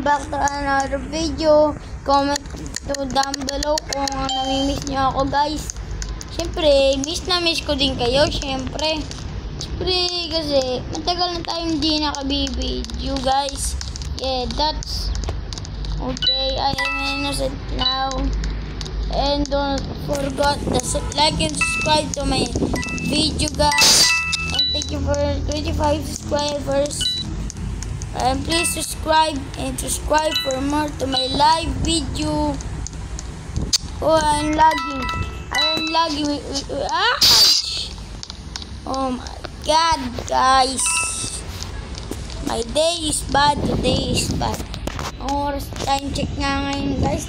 back to another video. Comment to down below kung nami-miss nyo ako, guys. Siyempre, miss ko din kayo, siyempre. Kasi matagal na tayong hindi nakabibideo, guys. Yeah, that's okay. I am innocent now. And don't forget to like and subscribe to my video, guys. And thank you for 25 subscribers. And please subscribe for more to my live video. Oh, I'm lagging. Oh my god, guys. My day is bad. Today is bad. Ang oras, time check nga ngayon, guys.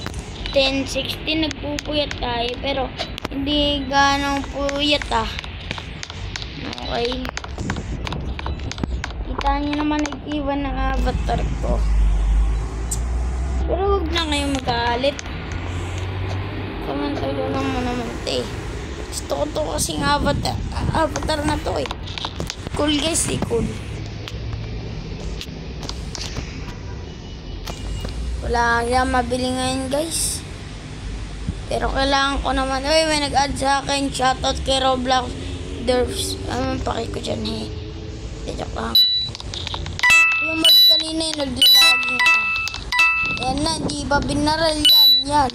10:16, nagpupuyat tayo. Pero hindi ganong puyat Okay. Kita nyo naman nag-iwan ng avatar ko. Pero huwag na kayong mag-aalit. Komento lang mo naman ito eh. Gusto ko to kasing avatar na to eh. Cool, guys, cool. Wala kang mabili ngayon, guys. Pero kailangan ko naman. Uy, may nag-add sa akin. Shoutout kay Roblox Derps. Paki ko dyan eh. Joke lang. Yung mag kanina yung naglalagi na. Yan na, di ba binaral yan? Yan.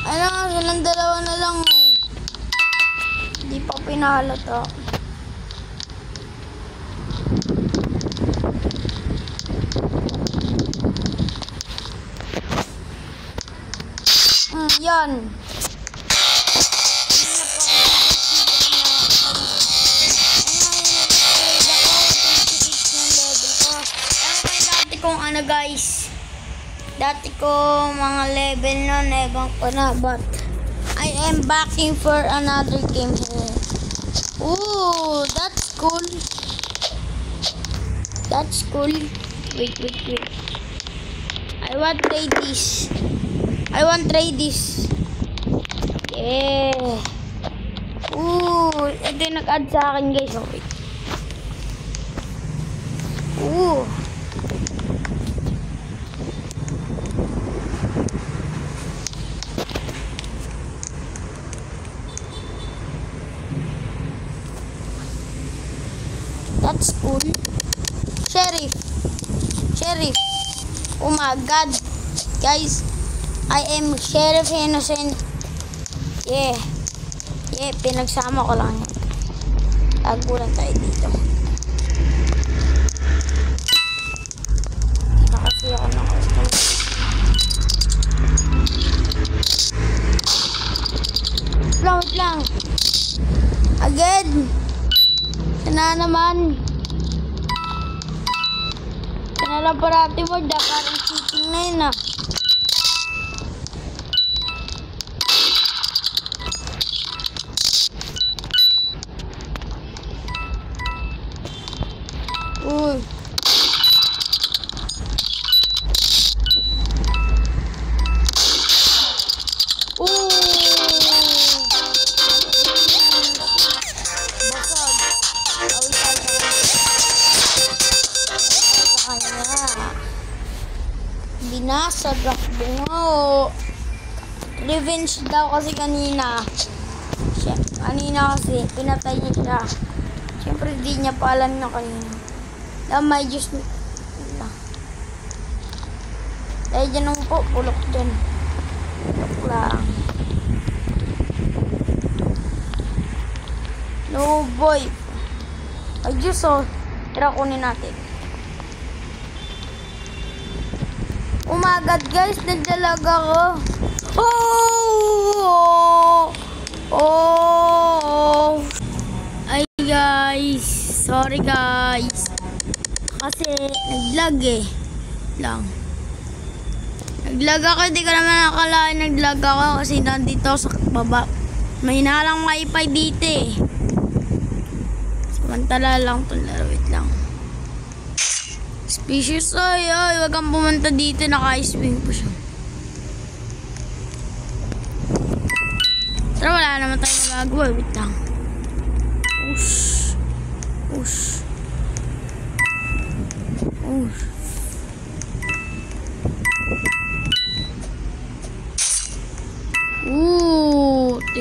Ano nga, silang dalawa na lang eh. Di pa pinalata. Yan. Kung ano, guys, dati ko mga level nun, ewan ko na, but I am backing for another game here. Ooh, that's cool. Wait. I want try this. Yeah. Ooh, ito yung nag-add sa akin, guys. Oh, wait. Ooh. That's cool. Sheriff. Oh my god. Guys, I am Sheriff Innocent. Yeah, pinagsama ko lang yan. Tagulan tayo dito. Nakasi ako ng customer. Wait lang. Again. Sana naman. Sana lang parati mo. Parang cheating na yun Uy. Binasagak bungo. Revenge daw kasi kanina. Kanina kasi pinatay niya siya. Siyempre di niya pa alam na kanina. May Diyos na. Dahil dyan naman po, pulok dyan. Pulok lang. No boy. Ay Diyos Tira kunin natin. Umagad, guys, nagdalaga ko. Ay guys, sorry guys. Kasi naglag Naglag ako, hindi ko naman nakalain naglag ako kasi nandito sa baba. May hinalang wifi dito eh. Samantala lang itong laro, wait lang. Species, wag kang pumunta dito, naka-swing po siya. Pero wala naman tayo magagawa, wait lang. Ush.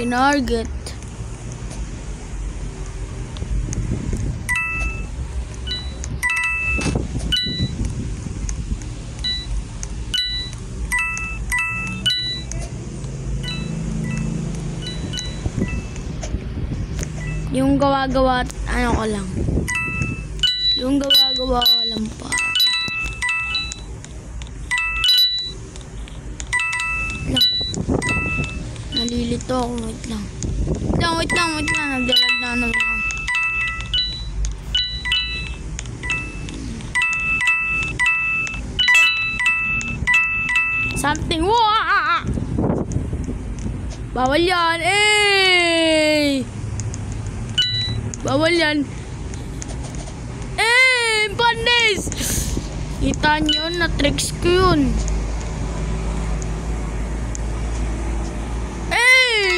tinarget. Yung gawa-gawa, ano ko lang. Yung gawa-gawa ko lang pa. Lang. Nalilito ako, wait lang. Wait lang. Nagdalag na naman ako. Something. Wah! Bawal yan. Bawal yan. Panis! Kita nyo, na-tricks ko yun.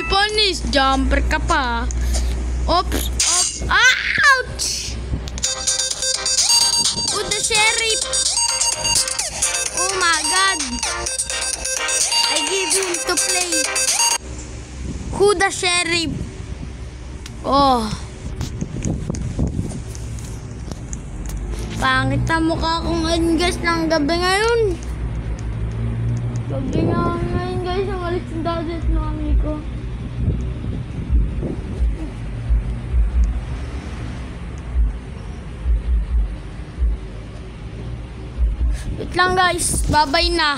Panis! Jumper ka pa. Oops! Ouch! Oh, the sheriff! Oh my God! I give him to play. Who the sheriff? Oh. Pangit na mukha kong engas ng gabi ngayon. Gabi nga ngayon guys, ang alis ng dadet ng mami ko. Wait lang guys, babay na.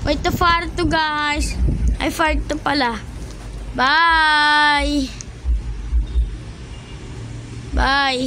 Wait to fire to guys. Ay fire to pala. Bye. Bye.